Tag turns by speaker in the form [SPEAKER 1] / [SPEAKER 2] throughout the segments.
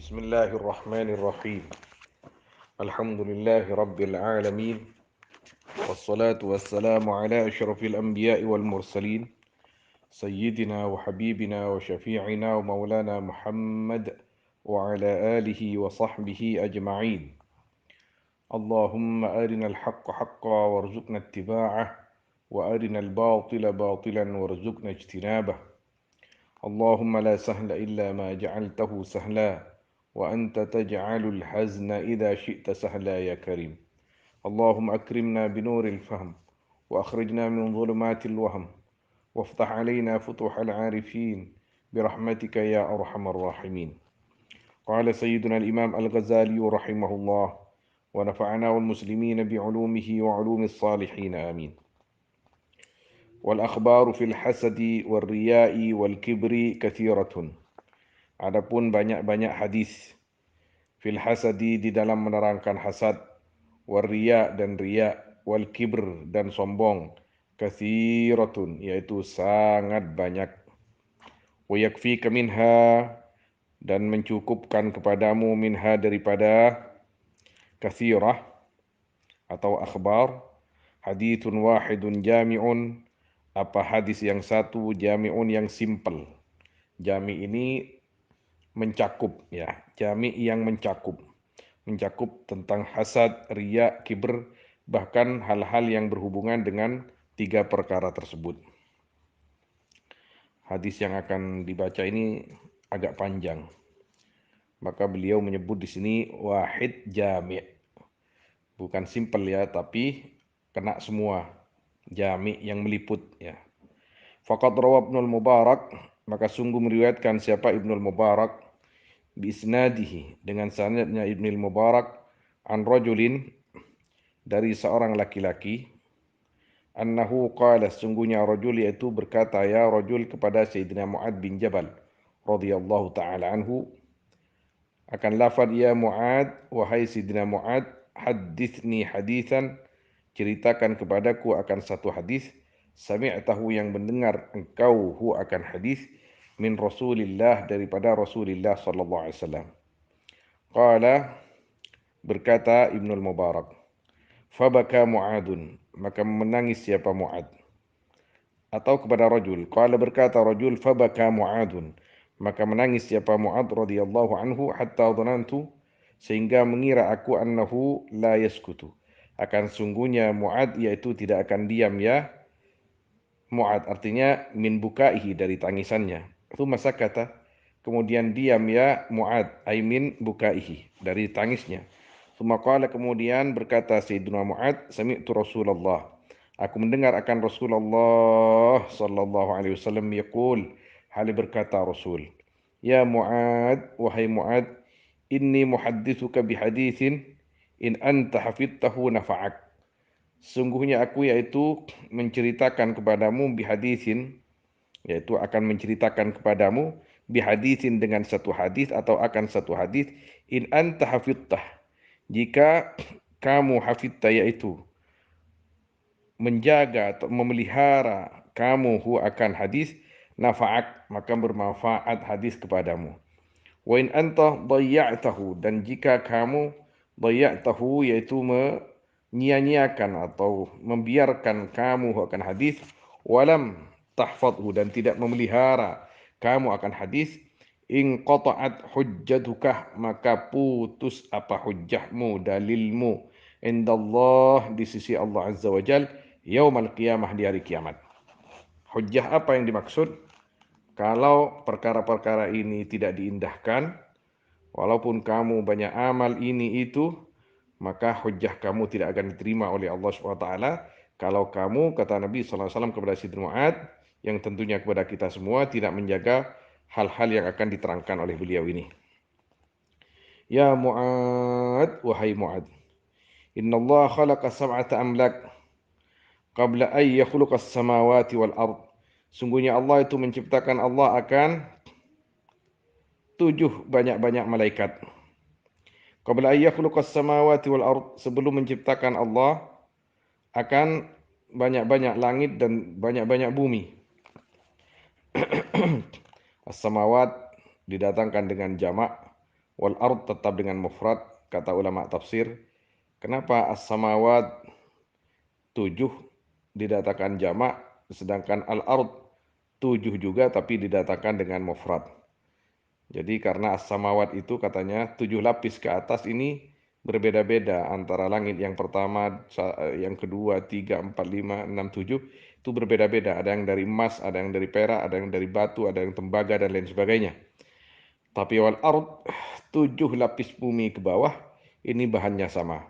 [SPEAKER 1] Bismillahirrahmanirrahim. Alhamdulillahi rabbil alamin. Wassalatu wassalamu ala asyrafil anbiya'i wal mursalin. Sayyidina wa habibina wa syafi'ina wa maulana Muhammad wa ala alihi wa sahbihi ajma'in. Allahumma arina al-haqqa haqqa warzuqna ittiba'ah wa arina al-batila batilan warzuqna ijtinabah. اللهم لا سهل إلا ما جعلته سهلا وأنت تجعل الحزن إذا شئت سهلا يا كريم. اللهم أكرمنا بنور الفهم وأخرجنا من ظلمات الوهم وافتح علينا فتوح العارفين برحمتك يا أرحم الراحمين. قال سيدنا الإمام الغزالي رحمه الله ونفعنا والمسلمين بعلومه وعلوم الصالحين آمين. Wal-akhbaru fil hasadi wal riya'i wal kibri kathiratun. Adapun banyak-banyak hadis fil hasadi di dalam menerangkan hasad, wal riya' dan riya', wal kibr dan sombong, kathiratun yaitu sangat banyak. Wa yakfika minha dan mencukupkan kepadamu minha daripada kathirah atau akhbar, hadithun wahidun jami'un, apa hadis yang satu, jami'un yang simple. Jami ini mencakup, ya, jami yang mencakup tentang hasad, riya, kibr, bahkan hal-hal yang berhubungan dengan tiga perkara tersebut. Hadis yang akan dibaca ini agak panjang, maka beliau menyebut di sini wahid jami', bukan simple ya, tapi kena semua, jami yang meliput ya. Faqad rawa Ibnul Mubarak, maka sungguh meriwayatkan siapa Ibnul Mubarak biisnadihi dengan sanadnya Ibnul Mubarak an rajulin dari seorang laki-laki, annahu qala, sungguhnya rajul yaitu berkata ya rajul kepada Sayyidina Mu'ad bin Jabal radhiyallahu taala anhu, akan lafaz ya Mu'ad, wahai Sayyidina Mu'ad, hadithni hadithan, ceritakan kepadaku akan satu hadis, sami'tahu yang mendengar engkau hu akan hadis, min Rasulillah daripada Rasulillah sallallahu alaihi wasallam. Qala, berkata Ibnul Mubarak, fabaka Mu'adun, maka menangis siapa Mu'ad. Atau kepada rajul, qala berkata rajul, fabaka Mu'adun, maka menangis siapa Mu'ad radhiyallahu anhu, hatta dhanantu, sehingga mengira aku annahu la yaskutu, akan sungguhnya Mu'ad yaitu tidak akan diam ya. Mu'ad artinya min bukaihi dari tangisannya. Itu masa kata kemudian diam ya Mu'ad ay min bukaihi dari tangisnya. Qala kemudian berkata Sayyidina Mu'ad, sami'tu Rasulullah, aku mendengar akan Rasulullah sallallahu alaihi wasallam yaqul, hal berkata Rasul, ya Mu'ad, wahai Mu'ad, inni muhaddithuka bihadithin in anta hafidtahu nafa'ak. Sungguhnya aku yaitu menceritakan kepadamu bihadithin, yaitu akan menceritakan kepadamu bihadithin dengan satu hadis atau akan satu hadis, in anta hafidtah, jika kamu hafidta yaitu menjaga atau memelihara kamu hu akan hadis, nafa'ak maka bermanfaat hadis kepadamu. Wa in anta dhayya'tahu, dan jika kamu dhayya'tahu yaitu menyia-nyiakan atau membiarkan kamu akan hadis, walam tahfadhu, dan tidak memelihara kamu akan hadis, in qata'at hujjatukah, maka putus apa hujjahmu, dalilmu, indallah di sisi Allah azza wa jal, yaumal qiyamah di hari kiamat. Hujjah apa yang dimaksud? Kalau perkara-perkara ini tidak diindahkan, walaupun kamu banyak amal ini itu, maka hujjah kamu tidak akan diterima oleh Allah SWT. Kalau kamu, kata Nabi SAW kepada Sayyidina Mu'ad, yang tentunya kepada kita semua, tidak menjaga hal-hal yang akan diterangkan oleh beliau ini. Ya Mu'ad, wahai Mu'ad, inna Allah khalaqa sab'ata amlak qabla an yakhluqa as-samawati wal ard. Sungguhnya Allah itu menciptakan, Allah akan 7 banyak-banyak malaikat. Qabla an yakhluqa as-samawati wal ard, sebelum menciptakan Allah akan banyak-banyak langit dan banyak-banyak bumi. As-samawat didatangkan dengan jamak, wal ard tetap dengan mufrad, kata ulama tafsir. Kenapa as-samawat 7 didatakan jamak, sedangkan al-ard 7 juga tapi didatakan dengan mufrad. Jadi karena as-samawat itu katanya 7 lapis ke atas ini berbeda-beda antara langit yang pertama, yang kedua, 3, 4, 5, 6, 7 itu berbeda-beda. Ada yang dari emas, ada yang dari perak, ada yang dari batu, ada yang tembaga dan lain sebagainya. Tapi wal ard 7 lapis bumi ke bawah ini bahannya sama.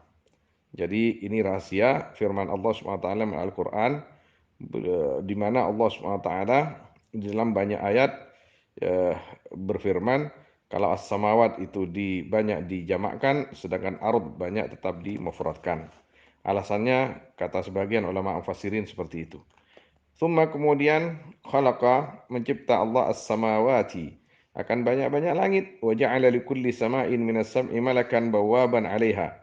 [SPEAKER 1] Jadi ini rahasia firman Allah SWT dalam Al-Quran, di mana Allah SWT di dalam banyak ayat berfirman kalau as-samawat itu banyak dijamakkan, sedangkan ard banyak tetap dimufradkan. Alasannya kata sebagian ulama mufassirin seperti itu. Thumma kemudian khalaqa mencipta Allah as-samawati akan banyak-banyak langit, wa ja'ala likulli sama'in minas sam'i malakan bawaban 'alaiha.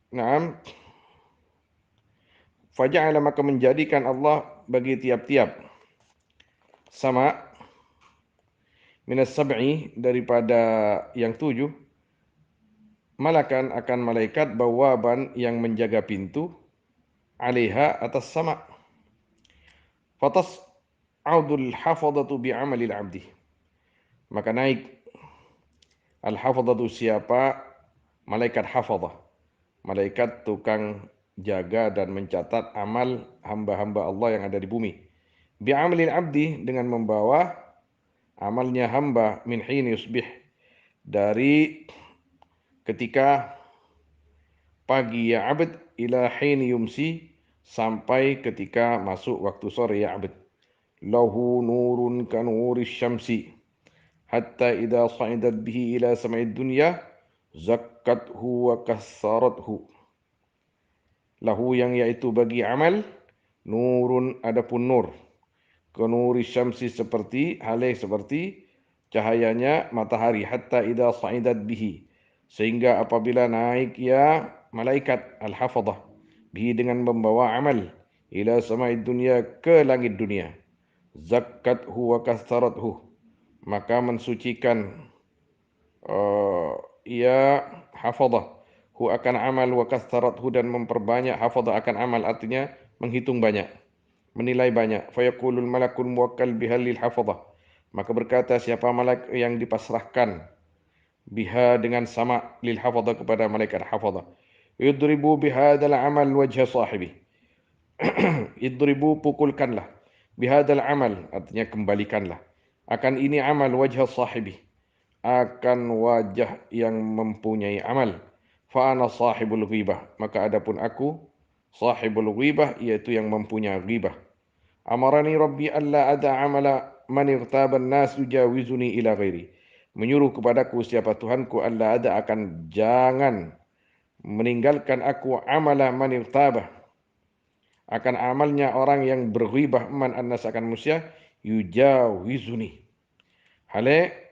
[SPEAKER 1] Naam, faja'ala maka menjadikan Allah bagi tiap-tiap sama minas sab'i daripada yang 7 malakan akan malaikat bawaban yang menjaga pintu 'alaiha atas sama. Fatas audul hafadatu bi'amalil 'abdi. Maka naik al-hafadatu siapa? Malaikat hafadah. Malaikat tukang jaga dan mencatat amal hamba-hamba Allah yang ada di bumi. Bi'amalil 'abdi dengan membawa amalnya hamba min hin yusbih dari ketika pagi ya abd ila hin yumsi sampai ketika masuk waktu sore ya abd. Lahu nurun kanuri syamsi hatta idza sa'idat bihi ila sama'id dunya zakkathu wa kassarathu. Lahu yang yaitu bagi amal nurun adapun nur kanuri syamsi seperti halih seperti cahayanya matahari hatta idza sa'idat bihi sehingga apabila naik ya malaikat al-hafadhah bihi dengan membawa amal ila sama'id dunya ke langit dunia zakkathu wa kassarathu maka mensucikan ia hafadhah hu akan amal wa kassarathu dan memperbanyak hafadhah akan amal artinya menghitung banyak menilai banyak fayaqulul malakul muwakkal bihalil hafadhah maka berkata siapa malaikat yang dipasrahkan biha dengan sama lil hafadhah kepada malaikat hafadhah yudribu bihadzal amal wajha sahibi idribu pukulkanlah bihadzal amal artinya kembalikanlah akan ini amal wajha sahibi akan wajah yang mempunyai amal fa ana sahibul ghibah maka adapun aku sahibul ghibah yaitu yang mempunyai ghibah. Amarani Rabbi alla ada amala man irtaban nas yujawizuni ila ghairi. Menyuruh kepadaku siapa Tuhanku alla ada akan jangan meninggalkan aku amala man irtabah akan amalnya orang yang berghibah man annas akan manusia yujawizuni. Hale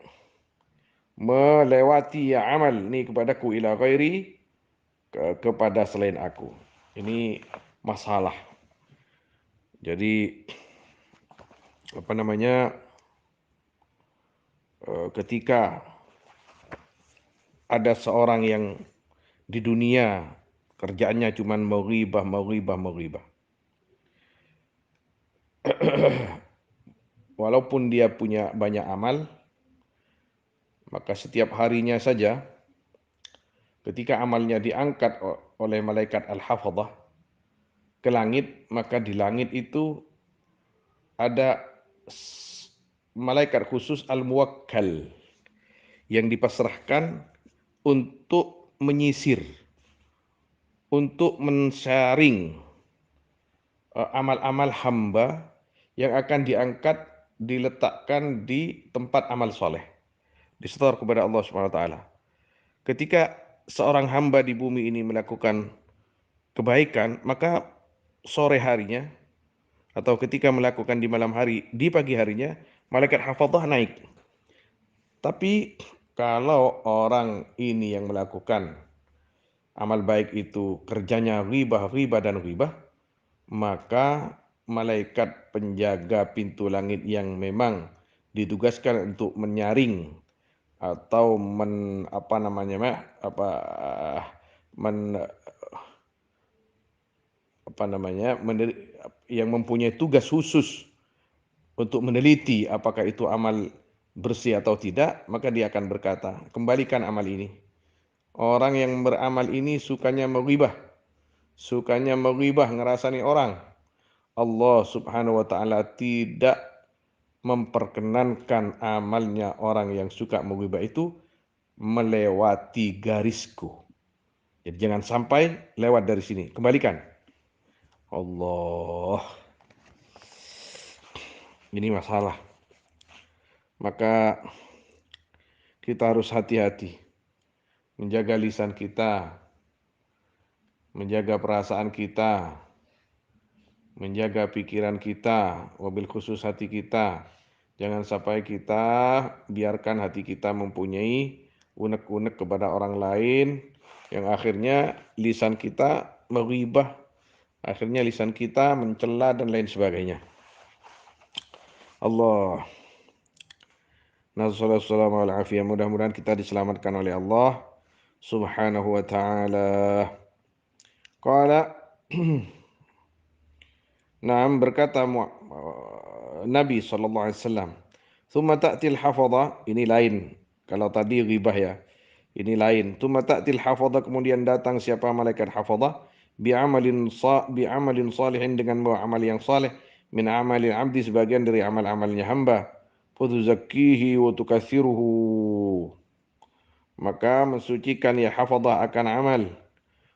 [SPEAKER 1] melewati ya amal ni kepadaku ila ghairi kepada selain aku. Ini masalah. Jadi apa namanya ketika ada seorang yang di dunia kerjaannya cuma mau ghibah, mau ghibah, mau ghibah. Walaupun dia punya banyak amal, maka setiap harinya saja ketika amalnya diangkat oleh malaikat al-hafadhah ke langit, maka di langit itu ada malaikat khusus al-muwakkal yang dipasrahkan untuk menyisir, untuk mensaring amal-amal hamba yang akan diangkat, diletakkan di tempat amal soleh, disetor kepada Allah Subhanahu Wa Taala. Ketika seorang hamba di bumi ini melakukan kebaikan, maka sore harinya atau ketika melakukan di malam hari, di pagi harinya, malaikat hafadzah naik. Tapi kalau orang ini yang melakukan amal baik itu kerjanya ghibah, ghibah dan ghibah, maka malaikat penjaga pintu langit yang memang ditugaskan untuk menyaring atau apa namanya apa men, apa namanya yang mempunyai tugas khusus untuk meneliti apakah itu amal bersih atau tidak, maka dia akan berkata, kembalikan amal ini. Orang yang beramal ini sukanya meribah ngerasani orang. Allah Subhanahu wa taala tidak memperkenankan amalnya orang yang suka meribah itu melewati garisku. Jadi jangan sampai lewat dari sini. Kembalikan. Allah, ini masalah. Maka kita harus hati-hati menjaga lisan kita, menjaga perasaan kita, menjaga pikiran kita, wabil khusus hati kita. Jangan sampai kita biarkan hati kita mempunyai unek-unek kepada orang lain yang akhirnya lisan kita meribah, akhirnya lisan kita mencela dan lain sebagainya. Allah. Nasallallahu alaihi wasallam. Mudah-mudahan kita diselamatkan oleh Allah Subhanahu wa taala. Qala Naam, berkata Nabi sallallahu alaihi wasallam, "Tsumma ta'til hafadha," ini lain. Kalau tadi ghibah ya. Ini lain. "Tsumma ta'til hafadha," kemudian datang siapa malaikat hafadha bi'amalin salihin dengan membawa amal yang saleh, min amalil abdi sebagian dari amal-amalnya hamba. Fatuzakkihi wa tukatsiruhu. Maka mensucikan ya hafadha akan amal.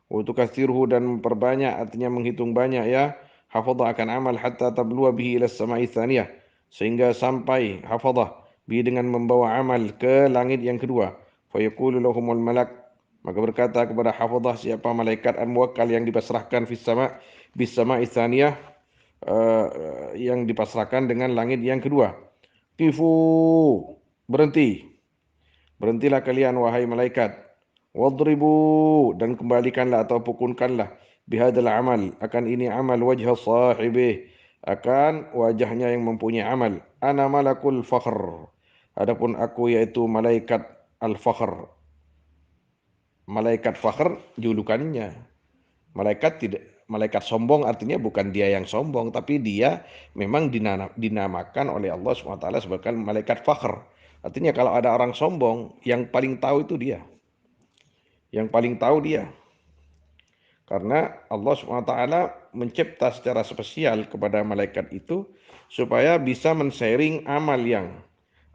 [SPEAKER 1] Wa tukatsiruhu dan memperbanyak, artinya menghitung banyak ya. Hafadha akan amal hatta tabluwa bihi ila samai tsaniyah, sehingga sampai hafadha bihi dengan membawa amal ke langit yang kedua. Fa yaqulu lahumul malak, maka berkata kepada hafadha siapa malaikat al-muwakkal yang dipasrahkan bis samai tsaniyah, yang dipasrahkan dengan langit yang kedua. Qifu, berhenti. Berhentilah kalian wahai malaikat. Wadribu, dan kembalikanlah atau pukulkanlah bihadal amal, akan ini amal wajah sahibih, akan wajahnya yang mempunyai amal. Ana malakul fakhr, adapun aku yaitu malaikat al-fakhr. Malaikat fakhr julukannya. Malaikat sombong artinya bukan dia yang sombong, tapi dia memang dinamakan oleh Allah SWT sebagai malaikat fakhr. Artinya kalau ada orang sombong, yang paling tahu itu dia. Yang paling tahu dia. Karena Allah SWT mencipta secara spesial kepada malaikat itu supaya bisa men-sharing amal yang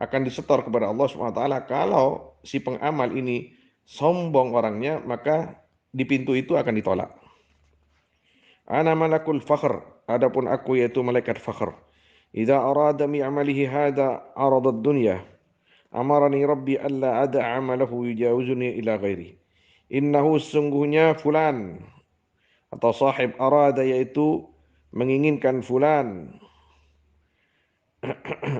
[SPEAKER 1] akan disetor kepada Allah SWT. Kalau si pengamal ini sombong orangnya, maka di pintu itu akan ditolak. Ana malakul fakhr, adapun aku yaitu malaikat fakhr. Idza arada mi amalihi hada aradat dunya, amarani rabbi alla ada amalahu yujawizuni ila ghairi. Innahu sungguhnya fulan atau sahib arada yaitu menginginkan fulan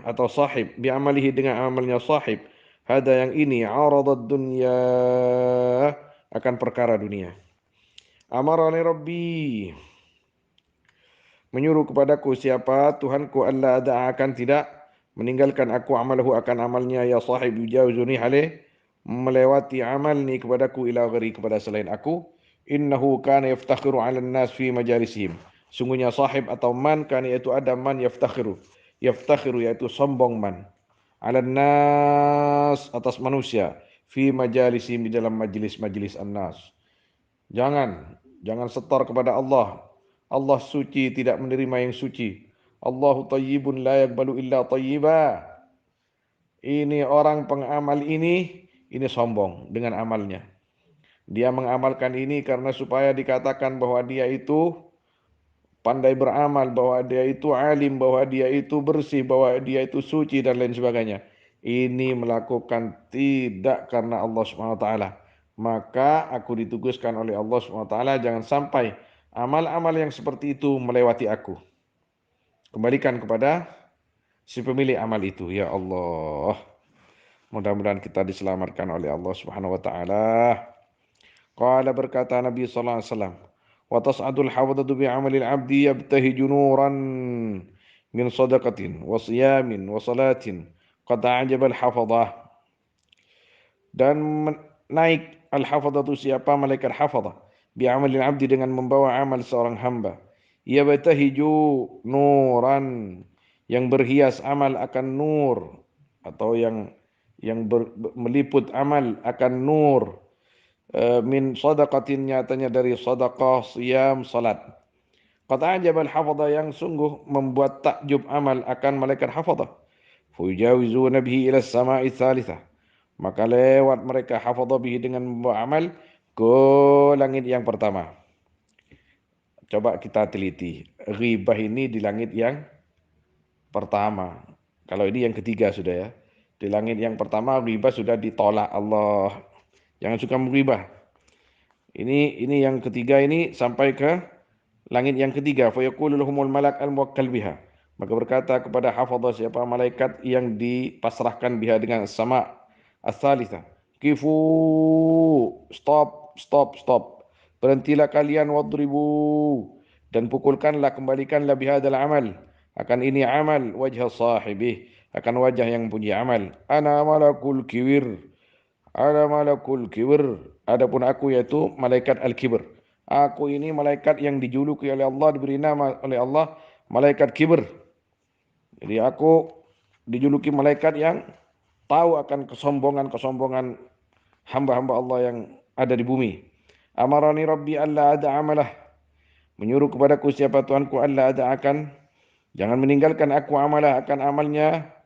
[SPEAKER 1] atau sahib bi amalihi dengan amalnya sahib. Hada yang ini aradat dunya, akan perkara dunia. Amarani rabbi, menyuruh kepadaku siapa Tuhanku, Allah ada akan tidak meninggalkan aku amalahu akan amalnya ya sahib yujawizuni halih melewati amal ni kepadaku ila ghairi kepada selain aku. Innahu kana yaftakhiru 'ala an-nas fi majalisihim, sungguhnya sahib atau man kana yaitu ada man yaftakhiru yaitu sombong man 'ala an-nas atas manusia fi majalisihim di dalam majlis-majlis an-nas. Jangan setor kepada Allah. Allah suci, tidak menerima yang suci. Allahu tayyibun la yaqbalu illa tayyiba. Ini orang pengamal ini sombong dengan amalnya. Dia mengamalkan ini karena supaya dikatakan bahwa dia itu pandai beramal, bahwa dia itu alim, bahwa dia itu bersih, bahwa dia itu suci dan lain sebagainya. Ini melakukan tidak karena Allah SWT. Maka aku ditugaskan oleh Allah SWT jangan sampai amal-amal yang seperti itu melewati aku. Kembalikan kepada si pemilik amal itu, ya Allah. Mudah-mudahan kita diselamatkan oleh Allah Subhanahu wa taala. Qala, berkata Nabi sallallahu alaihi wasallam, wa tas'adul hafadatu bi 'amalil 'abdi yabtahiju nuran min sadaqatin wa siyamin wa salatin qad a'jaba al-hafadhah. Dan naik al-hafadhatu, siapa malaikat hafadhah, bi 'amalil 'abdi, dengan membawa amal seorang hamba, yabtahiju nuran, yang berhias amal akan nur, atau yang meliput amal akan nur, min sadaqatin, nyatanya dari sadaqah, siyam, salat. Qad ajaba al-hafadha, yang sungguh membuat takjub amal akan malaikat hafadha. Fuyujawizuna bihi ila samai tsalitsah, maka lewat mereka hafadha bihi, dengan membawa amal ke langit yang pertama. Coba kita teliti, ghibah ini di langit yang pertama. Kalau ini yang ketiga sudah ya. Di langit yang pertama ghibah sudah ditolak Allah. Jangan suka menghibah. Ini yang ketiga, ini sampai ke langit yang ketiga. Fa yaqulu lahumul malak al-muwakkal biha. Maka berkata kepada hafadhah, siapa malaikat yang dipasrahkan biha dengan sama as-salitsah. Kifu, stop, stop, stop. Berhentilah kalian, wadribu, dan pukulkanlah, kembalikanlah bihadal amal, akan ini amal, wajah sahibih, akan wajah yang punya amal. Ana malakul kiwir, ana malakul kibir. Adapun aku, yaitu malaikat al-kibir. Aku ini malaikat yang dijuluki oleh Allah, diberi nama oleh Allah malaikat kibir. Jadi aku dijuluki malaikat yang tahu akan kesombongan-kesombongan hamba-hamba Allah yang ada di bumi. Amarani Rabbi alla ada amalah, menyuruh kepadaku siapa Tuhanku, alla ada akan, jangan meninggalkan aku amalah, akan amalnya,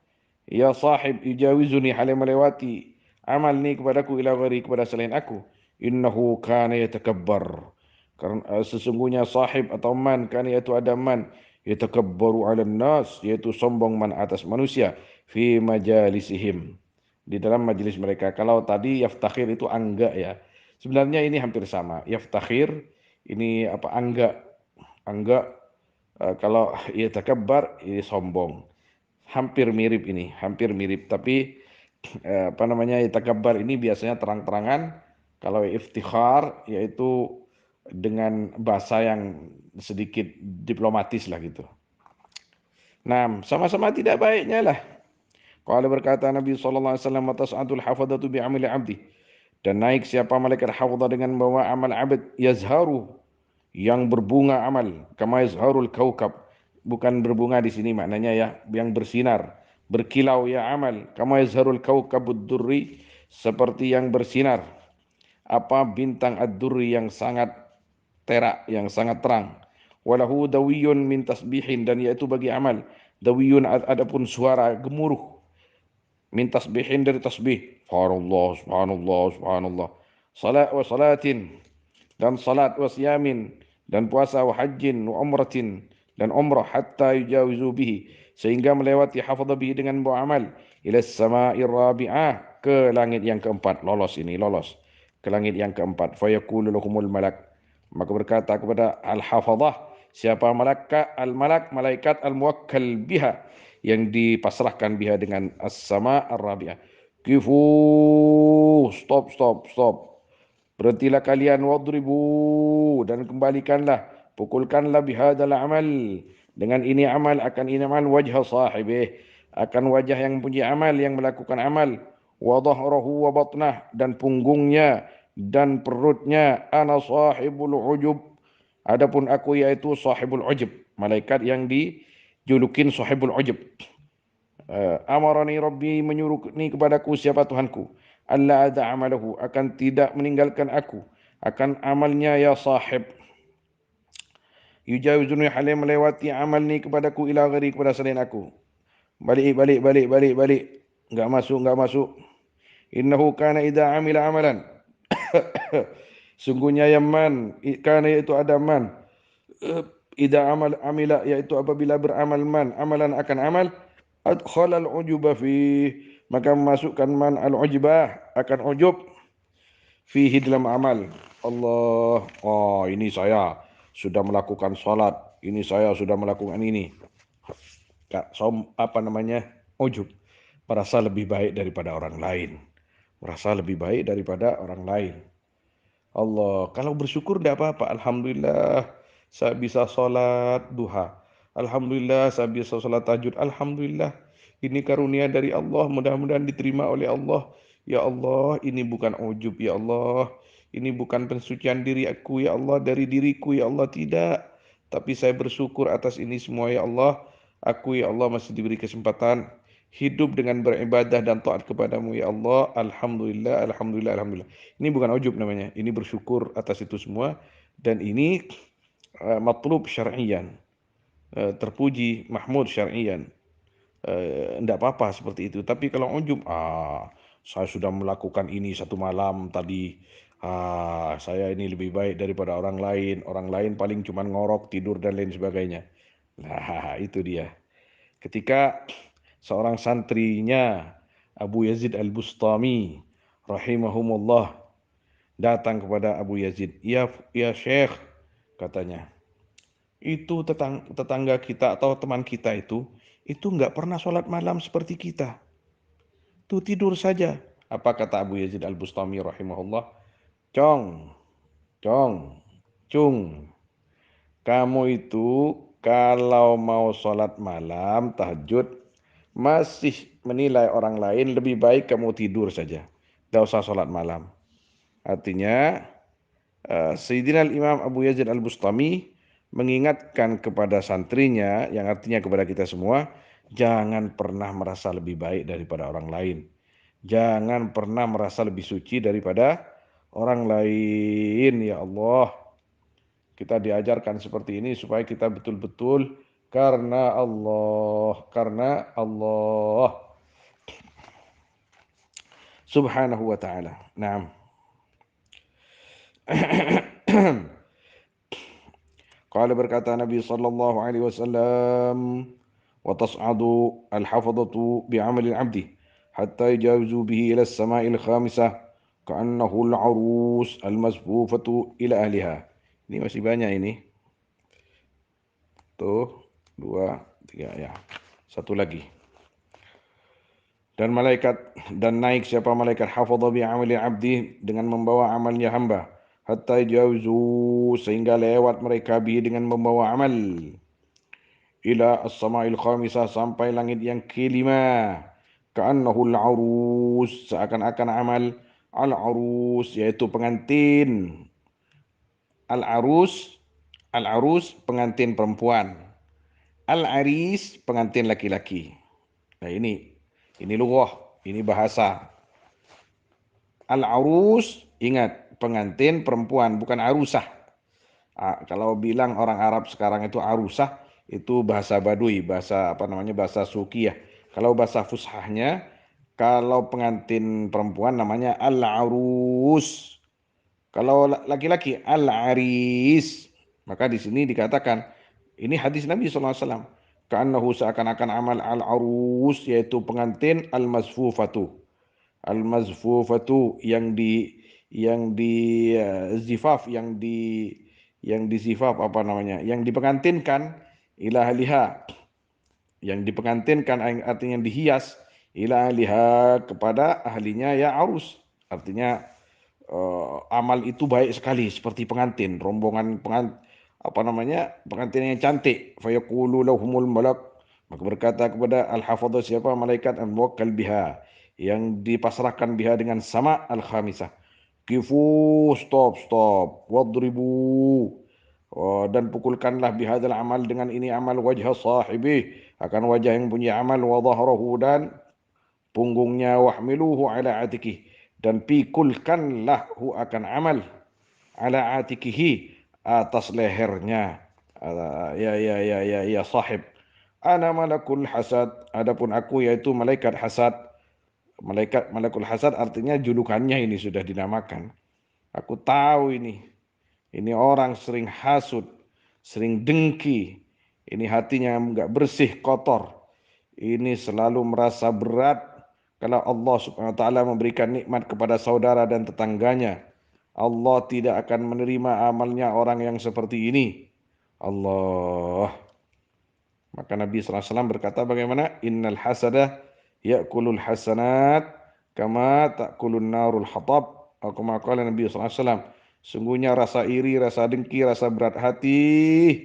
[SPEAKER 1] ya sahib yujawizuni, halai melewati amal ni kepadaku, ila ghairi, kepada selain aku. Innahu kana yatakabbar, karena sesungguhnya sahib atau man, kana yaitu ada man, yatakabbaru 'alan nas, yaitu sombong man atas manusia, fi majalisihim, di dalam majelis mereka. Kalau tadi yaftakhir itu angga ya. Sebenarnya ini hampir sama. Yaftakhir ini apa, angga. Angga, kalau yatakabbar ini sombong. Hampir mirip ini, hampir mirip. Tapi apa namanya, yatakabbar ini biasanya terang-terangan. Kalau iftikhar yaitu dengan bahasa yang sedikit diplomatis lah gitu. Nah, sama-sama tidak baiknya lah. Qala, berkata Nabi SAW, tas'adul hafadatu bi'amali abdi, dan naik siapa malaikat hafadha dengan membawa amal abd, yazharu, yang berbunga amal, kama yazharul kaukab, bukan berbunga di sini maknanya ya, yang bersinar, berkilau ya amal, kama yazharul kaukabud durri, seperti yang bersinar apa, bintang ad-durri yang sangat terak, yang sangat terang. Walahu dawiyun min tasbihin, dan yaitu bagi amal dawiyun, adapun suara gemuruh, min tasbihin, dari tasbih, subhanallah, subhanallah, subhanallah. Salat wa salatin, dan salat, wa siyamin, dan puasa, wa hajjin wa umratin, dan umrah, hatta yujawizu bihi, sehingga melewati hafadha bihi, dengan membawa amal, ila samai rabi'ah, ke langit yang keempat. Lolos ini, lolos ke langit yang keempat. Fa yaqulu lahumul malak, maka berkata kepada al-hafadhah, siapa malaikat, al-malak, malaikat al-muwakkal biha, yang dipasrahkan biha dengan as-sama ar-rabi'ah. Kifu, stop, stop, stop. Berhentilah kalian, wadribu, dan kembalikanlah, pukulkanlah bihadal amal, dengan ini amal, akan ini amal, wajah sahibih, akan wajah yang punya amal, yang melakukan amal, wa dhahrahu wa batnah, dan punggungnya dan perutnya. Ana sahibul ujub, adapun aku yaitu sahibul ujub, malaikat yang dijulukin sahibul ujub. Amarani Rabbi, menyuruh ni kepadaku siapa Tuhanku, alla ada amalahu, akan tidak meninggalkan aku akan amalnya, ya sahib, yujawizuni, halai melewati amal ni kepadaku, ila ghairi, kepada selain aku. Balik, balik, balik, balik, balik, enggak masuk, enggak masuk. Innahu kana idza amila amalan, sungguhnya yang man, kana yaitu ada man, idza amila yaitu apabila beramal man, amalan akan amal, adkhala al-ujuba fi, maka memasukkan man al-ujbah, akan ujub, fihi, dalam amal. Allah, oh ini saya sudah melakukan salat, ini saya sudah melakukan ini. Apa namanya, ujub, merasa lebih baik daripada orang lain, merasa lebih baik daripada orang lain. Allah, kalau bersyukur tidak apa-apa. Alhamdulillah, saya bisa sholat duha. Alhamdulillah, saya bisa sholat tahajud. Alhamdulillah, ini karunia dari Allah. Mudah-mudahan diterima oleh Allah. Ya Allah, ini bukan ujub. Ya Allah, ini bukan pensucian diri aku. Ya Allah, dari diriku. Ya Allah, tidak. Tapi saya bersyukur atas ini semua. Ya Allah, aku ya Allah masih diberi kesempatan hidup dengan beribadah dan taat kepadamu. Ya Allah, Alhamdulillah, Alhamdulillah, Alhamdulillah. Ini bukan ujub namanya, ini bersyukur atas itu semua dan ini matlub syar'iyan, terpuji, mahmud syar'iyan. Tidak apa-apa seperti itu. Tapi kalau ujub, saya sudah melakukan ini satu malam tadi, saya ini lebih baik daripada orang lain paling cuma ngorok, tidur dan lain sebagainya. Nah, itu dia. Ketika seorang santrinya Abu Yazid Al-Bustami rahimahumullah datang kepada Abu Yazid, ya Syekh, katanya, itu tetangga kita atau teman kita itu nggak pernah sholat malam seperti kita, tuh tidur saja. Apa kata Abu Yazid Al-Bustami rahimahullah? Cong, cong, cung, kamu itu kalau mau sholat malam, tahajud, masih menilai orang lain, lebih baik kamu tidur saja. Tidak usah sholat malam. Artinya, Sayyidina Imam Abu Yazid Al-Bustami mengingatkan kepada santrinya, yang artinya kepada kita semua, jangan pernah merasa lebih baik daripada orang lain. Jangan pernah merasa lebih suci daripada orang lain. Ya Allah, kita diajarkan seperti ini supaya kita betul-betul karena Allah Subhanahu wa taala. Naam. Qala berkata Nabi sallallahu alaihi wasallam, wa tas'adu al-hafadatu bi'amali al-'abdi hatta yajawizu bihi ila as-sama'il khamisah ka'annahu al-'arus al-mazfufatu ila ahliha. Ini masih banyak ini. Tuh, dua, tiga ya. Satu lagi. Dan naik siapa malaikat hafadha bi amali abdi dengan membawa amalnya hamba hatta jauzu sehingga lewat mereka bi dengan membawa amal ila as-sama'il khamisah sampai langit yang kelima ka'annahu al-arus seakan-akan amal al-arus yaitu pengantin al-arus al-arus pengantin perempuan al-aris pengantin laki-laki. Nah ini lughah, ini bahasa. Al-arus, ingat, pengantin perempuan, bukan arusah. Kalau bilang orang Arab sekarang itu arusah, itu bahasa Badui, bahasa apa namanya, bahasa Sukiyah. Kalau bahasa fushahnya, kalau pengantin perempuan namanya al-arus. Kalau laki-laki al-aris. Maka di sini dikatakan, ini hadis Nabi SAW. Ka'annahu seakan-akan amal al-arus, yaitu pengantin al-mazfufatu. Al-mazfufatu yang di zifaf yang di zifaf apa namanya? Yang dipengantinkan ila ahliha, yang dipengantinkan artinya dihias ila ahliha kepada ahlinya ya arus. Artinya amal itu baik sekali seperti pengantin, rombongan apa namanya? Pengantin yang cantik. Fayaqulu lahumul malak, maka berkata kepada al-hafadhah siapa malaikat al-muwakkal biha yang dipasrahkan biha dengan sama al-khamisah. Kifu, stop, wadribu, dan pukulkanlah bihadzal amal dengan ini amal wajah sahibi akan wajah yang punya amal wa dhahrahu dan punggungnya wahmiluhu ala atikih dan pikulkanlah hu akan amal ala atikihi atas lehernya. Ya sahib, ana malakul hasad, adapun aku yaitu malaikat hasad. Malakul hasad artinya julukannya ini sudah dinamakan. Aku tahu ini orang sering hasud, sering dengki, ini hatinya enggak bersih, kotor, ini selalu merasa berat kalau Allah Subhanahu wa taala memberikan nikmat kepada saudara dan tetangganya. Allah tidak akan menerima amalnya orang yang seperti ini. Allah. Maka Nabi SAW berkata bagaimana? Innal hasada ya'kulul hasanat kama ta'kulun narul hatab. Atau kama qala Nabi SAW. Sungguhnya rasa iri, rasa dengki, rasa berat hati,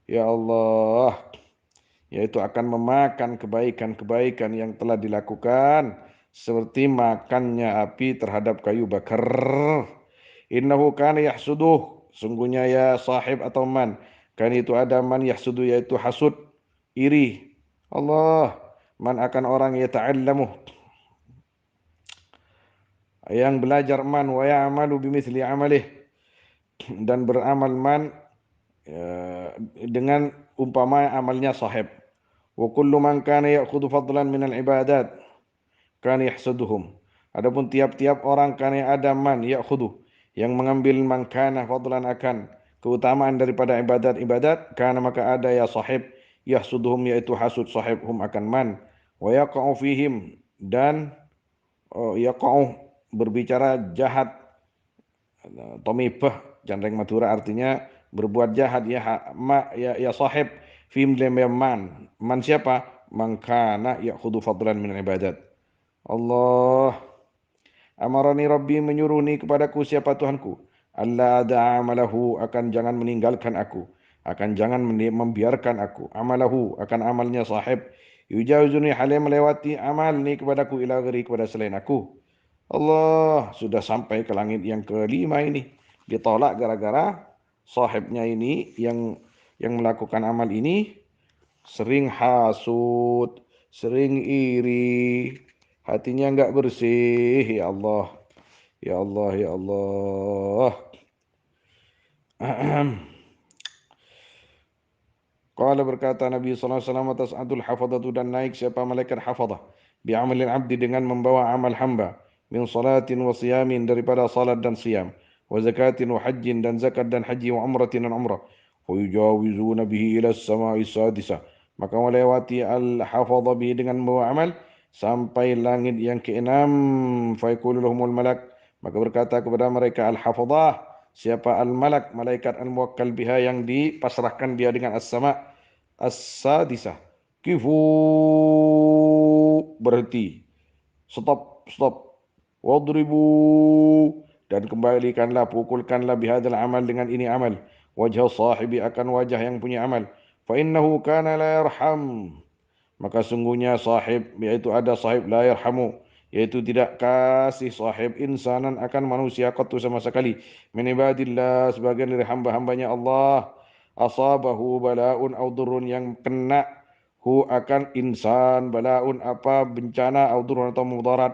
[SPEAKER 1] ya Allah, yaitu akan memakan kebaikan-kebaikan yang telah dilakukan, seperti makannya api terhadap kayu bakar. Innahu kana yahsuduh, sungguhnya ya sahib atau man, kan itu ada man yahsudu, yaitu hasud, iri. Allah, man akan orang yata'allamu, yang belajar man, wa ya'malu bimithli amalih, dan beramal man dengan umpama amalnya sahib. Wa kullu man kana ya'khudhu fadlan minal ibadat kana yahsuduhum. Adapun tiap-tiap orang kana ada man ya'khudhu, yang mengambil man kana fadlan akan keutamaan daripada ibadat-ibadat, kana maka ada ya sahib yahsuduhum, yaitu hasud sahibhum akan man, wa yaqa'u fihim, dan yaqa'u berbicara jahat, tomibah jandreng Madura, artinya berbuat jahat, ya ya sahib fim man siapa, mangkana ya'khudhu fadlan min ibadat. Allah, amarani Rabbi, menyuruhni kepadaku siapa Tuhanku, alla da'amalahu, akan jangan meninggalkan aku, akan jangan membiarkan aku, amalahu akan amalnya sahib, yujawizuni halnya melewati amal ni kepadaku, ila ghairi, kepada selain aku. Allah, sudah sampai ke langit yang kelima ini, ditolak gara-gara sahibnya ini yang melakukan amal ini sering hasud, sering iri, hatinya enggak bersih. Ya Allah, ya Allah, ya Allah. Qala, berkata Nabi sallallahu alaihi wasallam, tas'adul hafadatu, dan naik siapa malaikat hafadah, bi'amalil abdi, dengan membawa amal hamba, min salatin wa siyamin, daripada salat dan siyam, wa zakatin wa hajjin, dan zakat dan haji, wa umratin dan umrah, wa yujawizuna bihi ila as-sama'i sadisah, maka melewati al-hafadah bihi, dengan membawa amal, sampai langit yang keenam. Fa yaqulu lahumul malak, maka berkata kepada mereka al-hafadah, siapa al-malak, malaikat al-muwakkal biha, yang dipasrahkan dia dengan as-sama' as-sadisah. Kifu, berhenti, stop, stop. Wadribu, dan kembalikanlah, pukulkanlah, bihadzal amal, dengan ini amal, wajah sahibi, akan wajah yang punya amal. Fa innahu kana la yarham, maka sungguhnya sahib, yaitu ada sahib la yarhamu, yaitu tidak kasih sahib insanan akan manusia, qattu, sama sekali, min ibadillah, sebagian dari hamba-hambanya Allah, asabahu balaun au durun, yang kena hu akan insan, balaun apa, bencana, au durun atau mudarat,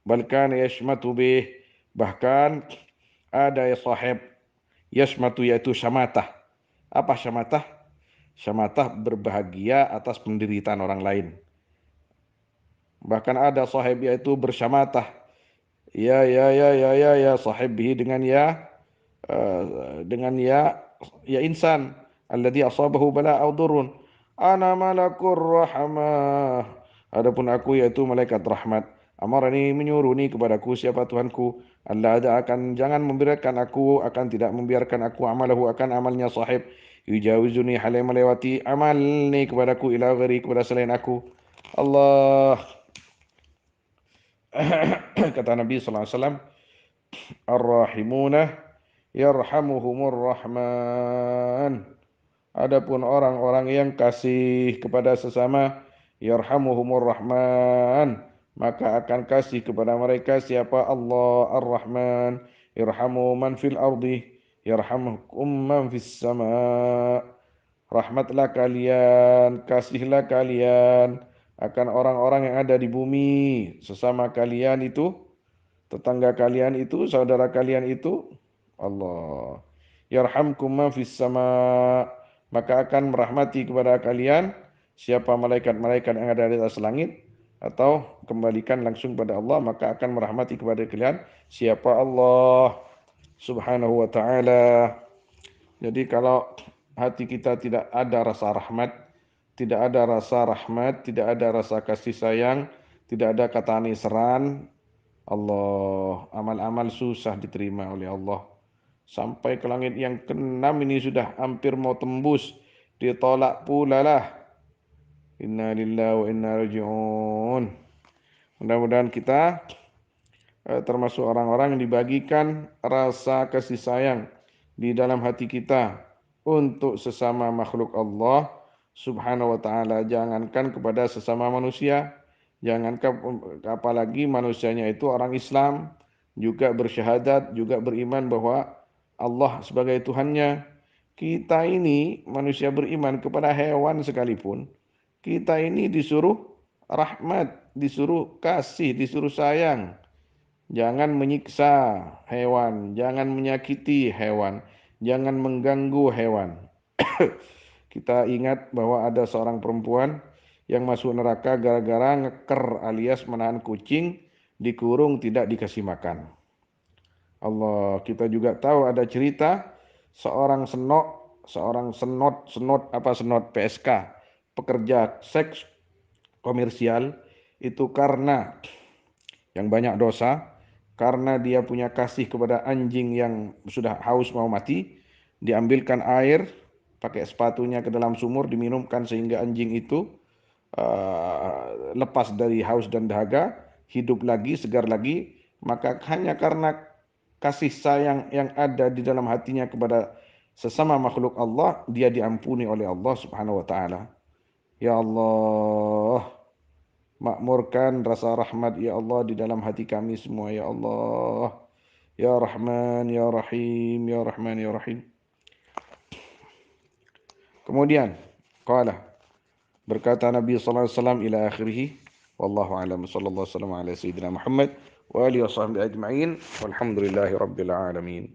[SPEAKER 1] balkan yashmatu bih, bahkan ada ya sahib yashmatu, yaitu syamatah. Apa syamatah? Syamatah berbahagia atas penderitaan orang lain. Bahkan ada sahib yaitu bersyamatah, ya sahibihi, dengan ya, ya insan, alladhi asabahu bala au durun, ana malakur rahmah, adapun aku yaitu malaikat rahmat, amarani, menyuruhni kepadaku siapa Tuhanku, Allah ada akan jangan membiarkan aku, akan tidak membiarkan aku, amalahu akan amalnya sahib, yujawizuni halai melewati amal ni kepadaku, ila ghairi, kepada selain aku. Allah. Kata Nabi sallallahu alaihi wasallam, ar-rahimuna yarhamuhumur rahman. Adapun orang-orang yang kasih kepada sesama, yarhamuhumur rahman, maka akan kasih kepada mereka siapa Allah ar-Rahman. Irhamu man fil ardi yarhamkum man fis sama. Rahmatlah kalian, kasihlah kalian akan orang-orang yang ada di bumi, sesama kalian itu, tetangga kalian itu, saudara kalian itu. Allah, yarhamkum man fis sama, maka akan merahmati kepada kalian siapa malaikat-malaikat yang ada di atas langit, atau kembalikan langsung pada Allah, maka akan merahmati kepada kalian siapa Allah subhanahu wa ta'ala. Jadi kalau hati kita tidak ada rasa rahmat, tidak ada rasa rahmat, tidak ada rasa kasih sayang, tidak ada kata nisran, Allah, amal-amal susah diterima oleh Allah. Sampai ke langit yang keenam ini sudah hampir mau tembus, ditolak pula lah. Inna lillahi wa inna raji'un. Mudah-mudahan kita termasuk orang-orang yang dibagikan rasa kasih sayang di dalam hati kita untuk sesama makhluk Allah Subhanahu wa taala. Jangankan kepada sesama manusia, jangankan apalagi manusianya itu orang Islam, juga bersyahadat, juga beriman bahwa Allah sebagai Tuhannya. Kita ini manusia beriman kepada hewan sekalipun, kita ini disuruh rahmat, disuruh kasih, disuruh sayang. Jangan menyiksa hewan, jangan menyakiti hewan, jangan mengganggu hewan. Kita ingat bahwa ada seorang perempuan yang masuk neraka gara-gara ngeker alias menahan kucing, dikurung tidak dikasih makan. Allah, kita juga tahu ada cerita seorang senot PSK, pekerja seks komersial, itu karena yang banyak dosa, karena dia punya kasih kepada anjing yang sudah haus mau mati, diambilkan air, pakai sepatunya ke dalam sumur, diminumkan sehingga anjing itu lepas dari haus dan dahaga, hidup lagi, segar lagi. Maka hanya karena kasih sayang yang ada di dalam hatinya kepada sesama makhluk Allah, dia diampuni oleh Allah Subhanahu wa taala. Ya Allah, makmurkan rasa rahmat ya Allah di dalam hati kami semua ya Allah. Ya Rahman, Ya Rahim, Ya Rahman, Ya Rahim. Kemudian, qala, berkata Nabi sallallahu alaihi wasallam ila akhirih, wallahu a'lam, sallallahu alaihi wasallam ala sayyidina Muhammad wa alihi washabbihi ajma'in, walhamdulillahi rabbil alamin.